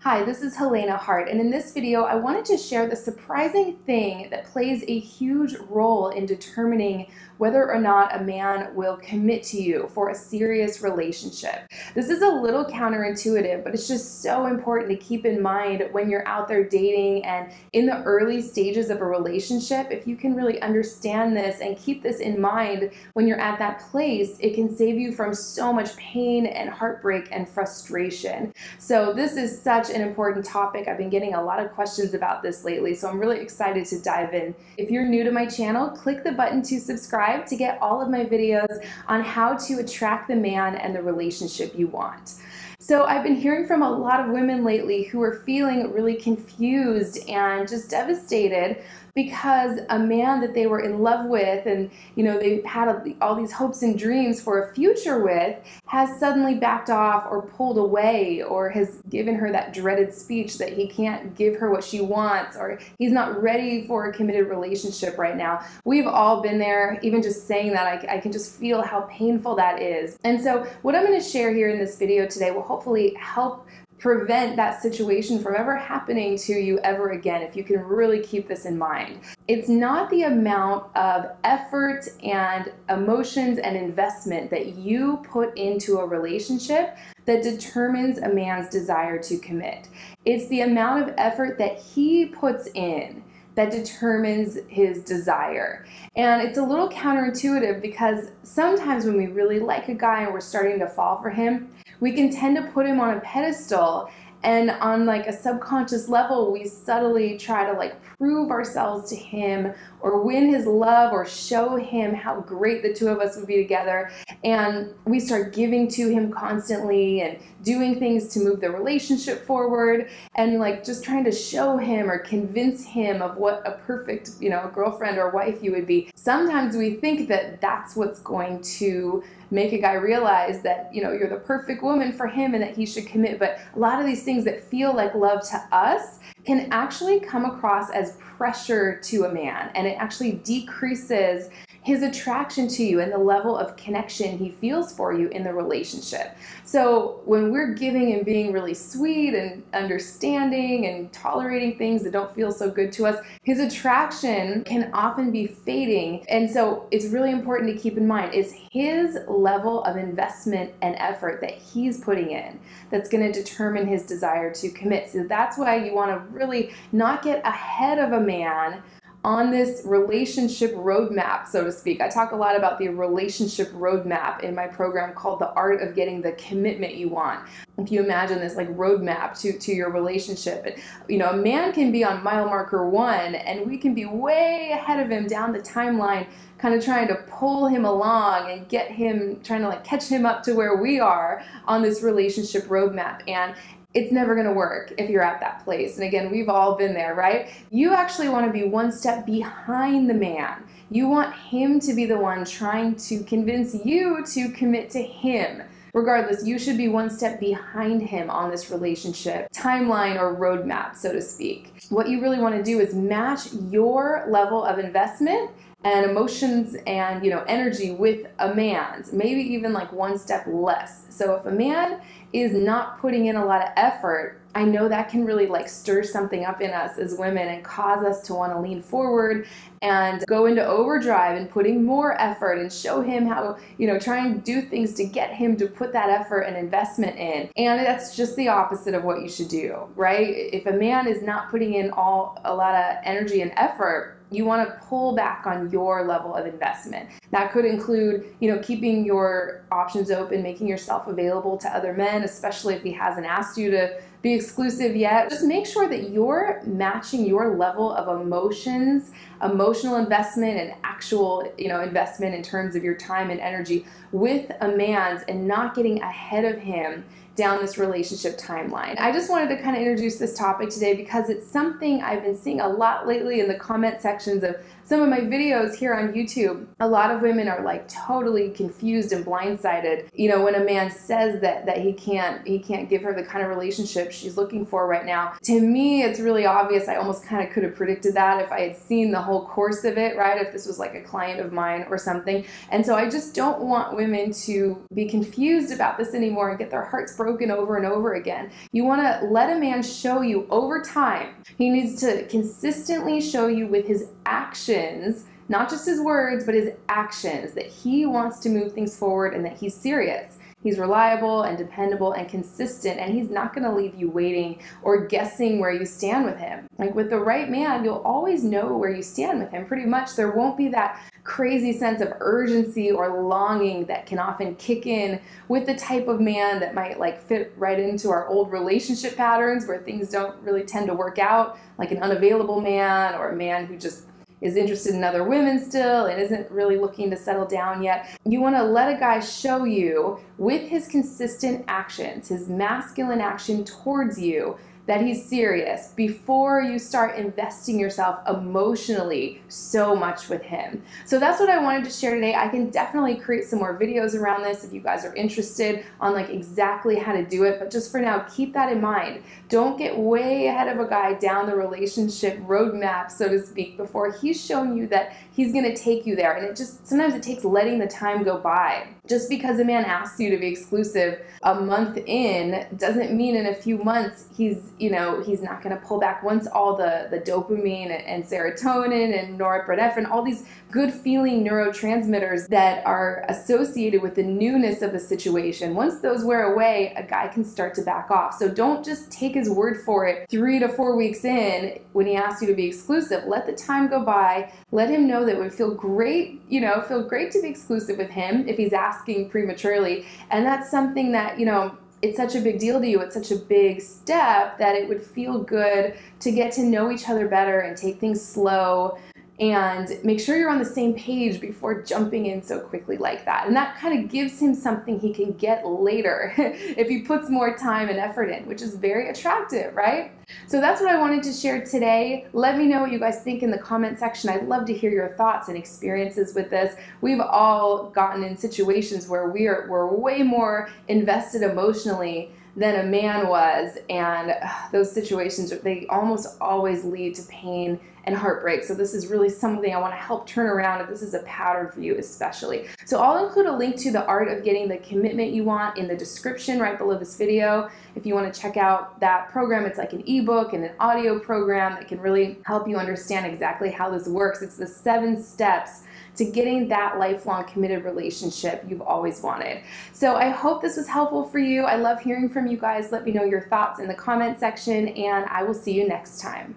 Hi, this is Helena Hart, and in this video I wanted to share the surprising thing that plays a huge role in determining whether or not a man will commit to you for a serious relationship. This is a little counterintuitive, but it's just so important to keep in mind when you're out there dating and in the early stages of a relationship. If you can really understand this and keep this in mind when you're at that place, it can save you from so much pain and heartbreak and frustration. So this is such an important topic. I've been getting a lot of questions about this lately, so I'm really excited to dive in. If you're new to my channel, click the button to subscribe to get all of my videos on how to attract the man and the relationship you want. So I've been hearing from a lot of women lately who are feeling really confused and just devastated because a man that they were in love with and they had all these hopes and dreams for a future with has suddenly backed off or pulled away or has given her that dreaded speech that he can't give her what she wants or he's not ready for a committed relationship right now. We've all been there. Even just saying that, I can just feel how painful that is. And so what I'm going to share here in this video today will hopefully help prevent that situation from ever happening to you ever again, if you can really keep this in mind. It's not the amount of effort and emotions and investment that you put into a relationship that determines a man's desire to commit. It's the amount of effort that he puts in that determines his desire. And it's a little counterintuitive because sometimes when we really like a guy and we're starting to fall for him, we can tend to put him on a pedestal, and on like a subconscious level we subtly try to like prove ourselves to him or win his love or show him how great the two of us would be together, and we start giving to him constantly and doing things to move the relationship forward and like just trying to show him or convince him of what a perfect girlfriend or wife you would be. Sometimes we think that that's what's going to make a guy realize that you're the perfect woman for him and that he should commit, but a lot of these things that feel like love to us can actually come across as pressure to a man, and it actually decreases his attraction to you and the level of connection he feels for you in the relationship. So when we're giving and being really sweet and understanding and tolerating things that don't feel so good to us, his attraction can often be fading. And so it's really important to keep in mind is his level of investment and effort that he's putting in that's going to determine his desire to commit. So that's why you want to really not get ahead of a man on this relationship roadmap, so to speak. I talk a lot about the relationship roadmap in my program called The Art of Getting the Commitment You Want. If you imagine this like roadmap to your relationship, a man can be on mile marker 1 and we can be way ahead of him down the timeline, kind of trying to pull him along and get him, trying to like catch him up to where we are on this relationship roadmap. And it's never going to work if you're at that place. And again, we've all been there, right? You actually want to be one step behind the man. You want him to be the one trying to convince you to commit to him. Regardless, you should be one step behind him on this relationship timeline or roadmap, so to speak. What you really want to do is match your level of investment and emotions and energy with a man's, maybe even like one step less. So if a man is not putting in a lot of effort, I know that can really like stir something up in us as women and cause us to want to lean forward and go into overdrive and putting more effort and show him how, try and do things to get him to put that effort and investment in. And that's just the opposite of what you should do, right? If a man is not putting in a lot of energy and effort, you want to pull back on your level of investment. That could include, keeping your options open, making yourself available to other men, especially if he hasn't asked you to be exclusive yet. Just make sure that you're matching your level of emotions, emotional investment, and actual, investment in terms of your time and energy with a man's and not getting ahead of him down this relationship timeline. I just wanted to kind of introduce this topic today because it's something I've been seeing a lot lately in the comment sections of some of my videos here on YouTube, a lot of women are like totally confused and blindsided, you know, when a man says that he can't give her the kind of relationship she's looking for right now. To me, it's really obvious. I almost kind of could have predicted that if I had seen the whole course of it, right? If this was like a client of mine or something. And so I just don't want women to be confused about this anymore and get their hearts broken over and over again. You want to let a man show you over time. He needs to consistently show you with his actions, not just his words, but his actions, that he wants to move things forward and that he's serious. He's reliable and dependable and consistent, and he's not going to leave you waiting or guessing where you stand with him. Like with the right man, you'll always know where you stand with him. Pretty much there won't be that crazy sense of urgency or longing that can often kick in with the type of man that might like fit right into our old relationship patterns where things don't really tend to work out, like an unavailable man or a man who just is interested in other women still and isn't really looking to settle down yet. You want to let a guy show you with his consistent actions, his masculine action towards you, that he's serious before you start investing yourself emotionally so much with him. So that's what I wanted to share today. I can definitely create some more videos around this if you guys are interested on like exactly how to do it, but just for now, keep that in mind. Don't get way ahead of a guy down the relationship roadmap, so to speak, before he's shown you that he's gonna take you there. And it just, sometimes it takes letting the time go by. Just because a man asks you to be exclusive a month in doesn't mean in a few months he's not going to pull back. Once all the dopamine and serotonin and norepinephrine, all these good feeling neurotransmitters that are associated with the newness of the situation, once those wear away, a guy can start to back off. So don't just take his word for it 3 to 4 weeks in when he asks you to be exclusive. Let the time go by. Let him know that it would feel great, feel great to be exclusive with him if he's asking prematurely. And that's something that, it's such a big deal to you. It's such a big step that it would feel good to get to know each other better and take things slow and make sure you're on the same page before jumping in so quickly like that. And that kind of gives him something he can get later if he puts more time and effort in, which is very attractive, right? So that's what I wanted to share today. Let me know what you guys think in the comment section. I'd love to hear your thoughts and experiences with this. We've all gotten in situations where we're way more invested emotionally than a man was, and those situations, they almost always lead to pain and heartbreak. So this is really something I want to help turn around if this is a pattern for you especially. So I'll include a link to The Art of Getting the Commitment You Want in the description right below this video. If you want to check out that program, it's like an ebook and an audio program that can really help you understand exactly how this works. It's the 7 steps to getting that lifelong committed relationship you've always wanted. So I hope this was helpful for you. I love hearing from you guys. Let me know your thoughts in the comment section, and I will see you next time.